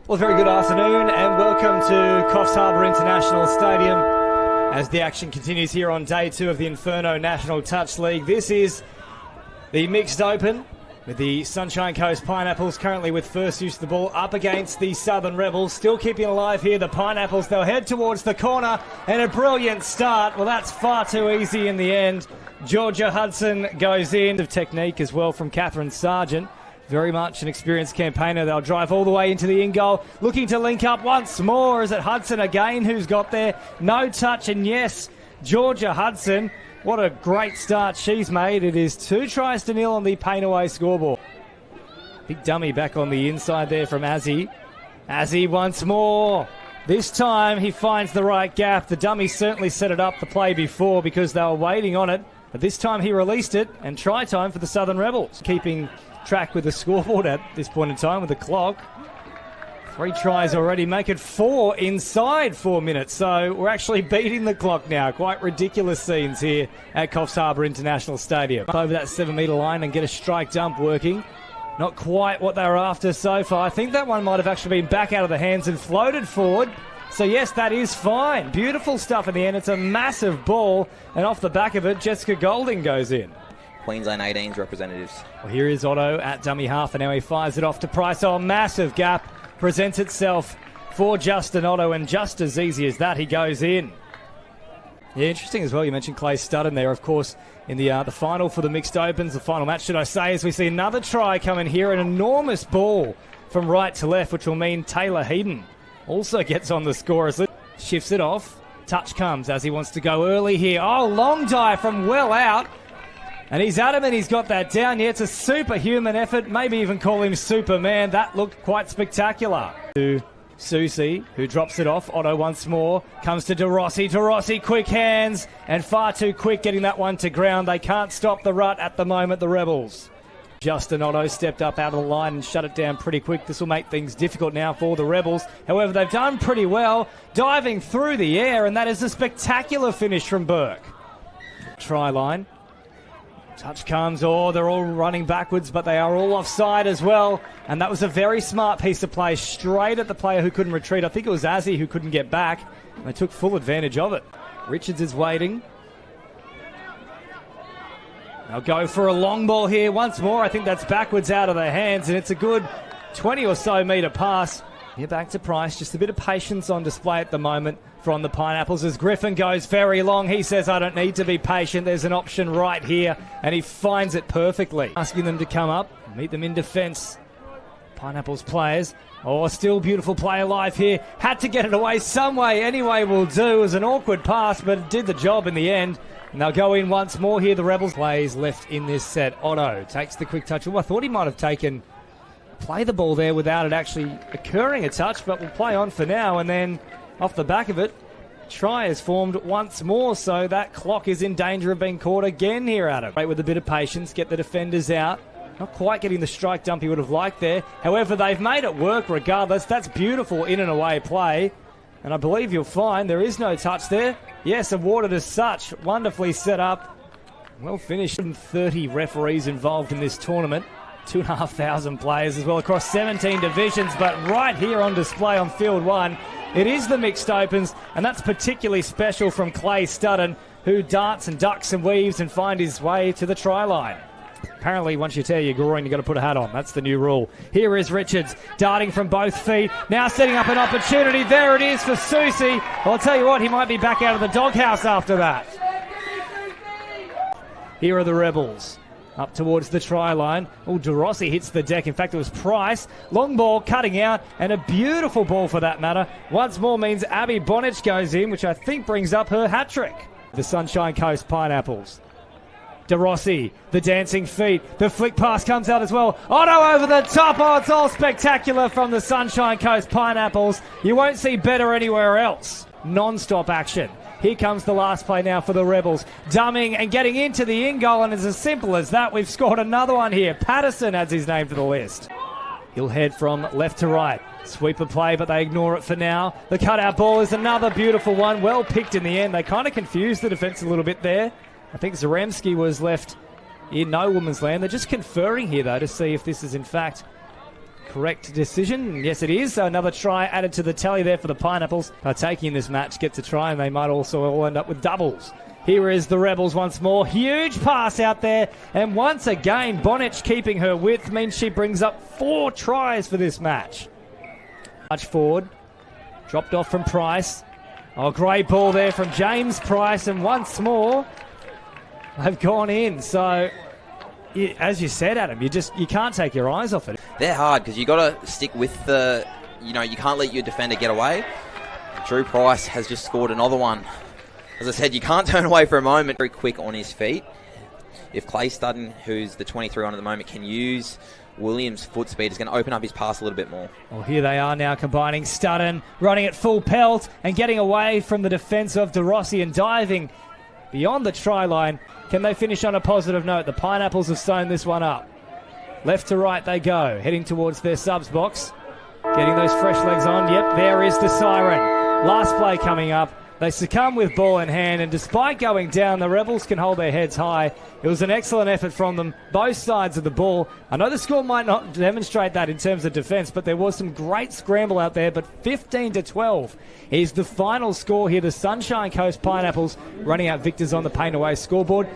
Well, very good afternoon and welcome to Coffs Harbour International Stadium as the action continues here on day 2 of the Inferno National Touch League. This is the mixed open with the Sunshine Coast Pineapples currently with first use of the ball up against the Southern Rebels. Still keeping alive here, the Pineapples. They'll head towards the corner and a brilliant start. Well, that's far too easy in the end. Georgia Hudson goes in. Of technique as well from Catherine Sargent. Very much an experienced campaigner. They'll drive all the way into the in-goal, looking to link up once more. Is it Hudson again who's got there? No touch, and yes, Georgia Hudson. What a great start she's made. It is 2-0 on the Painaway scoreboard. Big dummy back on the inside there from Azzy. Azzy once more. This time he finds the right gap. The dummy certainly set it up the play before because they were waiting on it. But this time he released it, and try time for the Southern Rebels. Keeping track with the scoreboard at this point in time with the clock. 3 tries already, make it 4 inside 4 minutes. So we're actually beating the clock now. Quite ridiculous scenes here at Coffs Harbour International Stadium. Over that 7-metre line and get a strike dump working. Not quite what they were after so far. I think that one might have actually been back out of the hands and floated forward. So yes, that is fine. Beautiful stuff in the end. It's a massive ball, and off the back of it, Jessica Golding goes in. Queensland 18's representatives. Well, here is Otto at dummy half, and now he fires it off to Price. Oh, massive gap presents itself for Justin Otto, and just as easy as that, he goes in. Yeah, interesting as well. You mentioned Clay Studden there, of course, in the final for the mixed opens, the final match, should I say, as we see another try coming here, an enormous ball from right to left, which will mean Taylor Heaton also gets on the score as it shifts it off. Touch comes as he wants to go early here. Oh, long dive from well out. And he's at him and he's got that down. Yeah, it's a superhuman effort. Maybe even call him Superman. That looked quite spectacular. To Susie, who drops it off. Otto once more. Comes to De Rossi. De Rossi, quick hands. And far too quick getting that one to ground. They can't stop the rut at the moment, the Rebels. Justin Otto stepped up out of the line and shut it down pretty quick. This will make things difficult now for the Rebels. However, they've done pretty well, diving through the air, and that is a spectacular finish from Burke. Try line. Touch comes, they're all running backwards, but they are all offside as well. And that was a very smart piece of play, straight at the player who couldn't retreat. I think it was Azzy who couldn't get back. They took full advantage of it. Richards is waiting. They'll go for a long ball here once more. I think that's backwards out of their hands, and it's a good 20 or so metre pass. Here back to Price. Just a bit of patience on display at the moment from the Pineapples as Griffin goes very long. He says, I don't need to be patient. There's an option right here, and he finds it perfectly. Asking them to come up, meet them in defence. Pineapples players. Still beautiful play alive here. Had to get it away some way. Anyway will do. It was an awkward pass, but it did the job in the end. And they'll go in once more here. The Rebels plays left in this set. Otto takes the quick touch. I thought he might have play the ball there without it actually occurring a touch, but we'll play on for now. And then off the back of it, try is formed once more, so that clock is in danger of being caught again here, Adam. Wait with a bit of patience, get the defenders out. Not quite getting the strike dump he would have liked there. However, they've made it work regardless. That's beautiful in and away play. And I believe you'll find there is no touch there. Yes, awarded as such. Wonderfully set up. Well finished. 30 referees involved in this tournament. 2,500 players as well across 17 divisions, but right here on display on field 1, it is the mixed opens, and that's particularly special from Clay Studden, who darts and ducks and weaves and finds his way to the try line. Apparently, once you tear your groin, you've got to put a hat on. That's the new rule. Here is Richards, darting from both feet. Now setting up an opportunity. There it is for Susie. Well, I'll tell you what, he might be back out of the doghouse after that. Here are the Rebels. Up towards the try line. De Rossi hits the deck. In fact, it was Price. Long ball cutting out, and a beautiful ball for that matter. Once more means Abby Bonich goes in, which I think brings up her hat-trick. The Sunshine Coast Pineapples. De Rossi, the dancing feet. The flick pass comes out as well. Otto over the top. It's all spectacular from the Sunshine Coast Pineapples. You won't see better anywhere else. Non-stop action. Here comes the last play now for the Rebels. Dumming and getting into the in-goal, and it's as simple as that. We've scored another one here. Patterson adds his name to the list. He'll head from left to right. Sweeper play, but they ignore it for now. The cutout ball is another beautiful one. Well picked in the end. They kind of confused the defence a little bit there. I think Zaremski was left in no woman's land. They're just conferring here, though, to see if this is in fact correct decision? Yes, it is. So another try added to the tally there for the Pineapples. Partaking in this match gets a try, and they might also all end up with doubles. Here is the Rebels once more. Huge pass out there. And once again, Bonich keeping her width means she brings up 4 tries for this match. Much forward. Dropped off from Price. Oh, great ball there from James Price. And once more, they've gone in. So, as you said, Adam, you can't take your eyes off it. They're hard because you got to stick with the, you can't let your defender get away. Drew Price has just scored another one. As I said, you can't turn away for a moment. Very quick on his feet. If Clay Studden, who's the 23 on at the moment, can use Williams' foot speed, is going to open up his pass a little bit more. Well, here they are now combining Studden, running at full pelt and getting away from the defence of De Rossi and diving beyond the try line. Can they finish on a positive note? The Pineapples have sewn this one up. Left to right they go, heading towards their subs box. Getting those fresh legs on. Yep, there is the siren. Last play coming up. They succumb with ball in hand, and despite going down, the Rebels can hold their heads high. It was an excellent effort from them, both sides of the ball. I know the score might not demonstrate that in terms of defence, but there was some great scramble out there. But 15-12 is the final score here. The Sunshine Coast Pineapples running out victors on the Paint Away scoreboard.